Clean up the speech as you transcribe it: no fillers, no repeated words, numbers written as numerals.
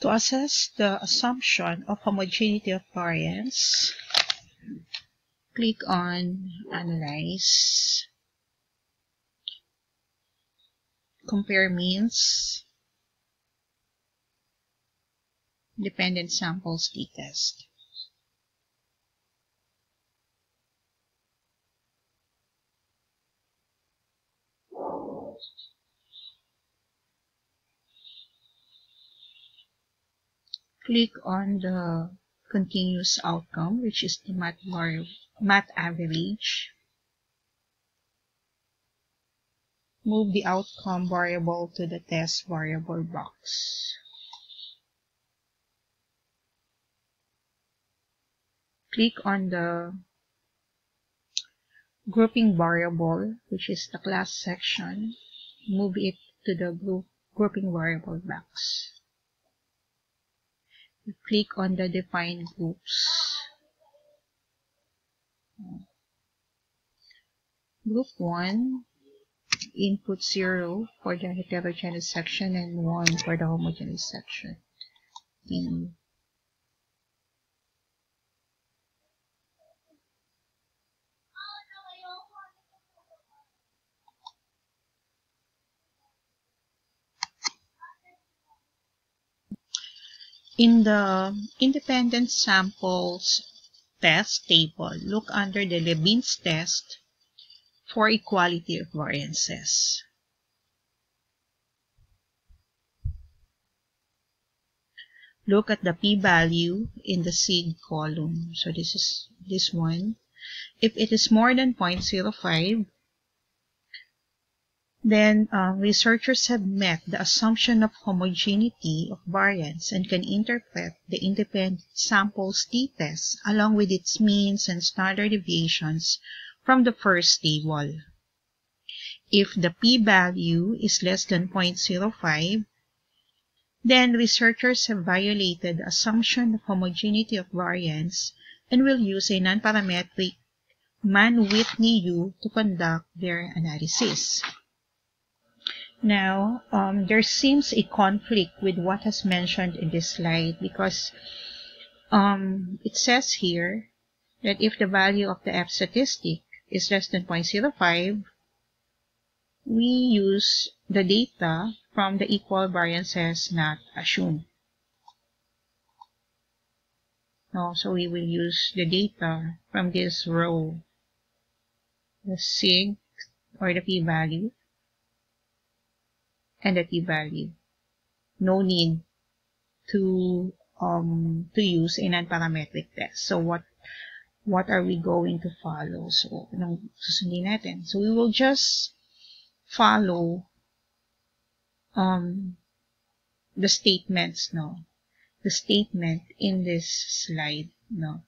To assess the assumption of homogeneity of variance, click on Analyze, Compare Means, Dependent Samples t-test. Click on the continuous outcome, which is the math average. Move the outcome variable to the test variable box. Click on the grouping variable, which is the class section. Move it to the grouping variable box. Click on the define groups. Group 1, input 0 for the heterogeneous section and 1 for the homogeneous section. In the independent samples test table, look under the Leibniz test for equality of variances. Look at the p-value in the SIG column. So this is this one. If it is more than 0.05, then researchers have met the assumption of homogeneity of variance and can interpret the independent samples t-test along with its means and standard deviations from the first table. If the p-value is less than 0.05, then researchers have violated the assumption of homogeneity of variance and will use a non-parametric Mann-Whitney U to conduct their analysis. Now, there seems a conflict with what is mentioned in this slide because it says here that if the value of the F statistic is less than 0.05, we use the data from the equal variances not assumed. No, so we will use the data from this row, the SIG or the p-value, and the t-value. No need to use a non-parametric test. So what are we going to follow? So anong susundin natin? So we will just follow the statements, no? The statement in this slide, no?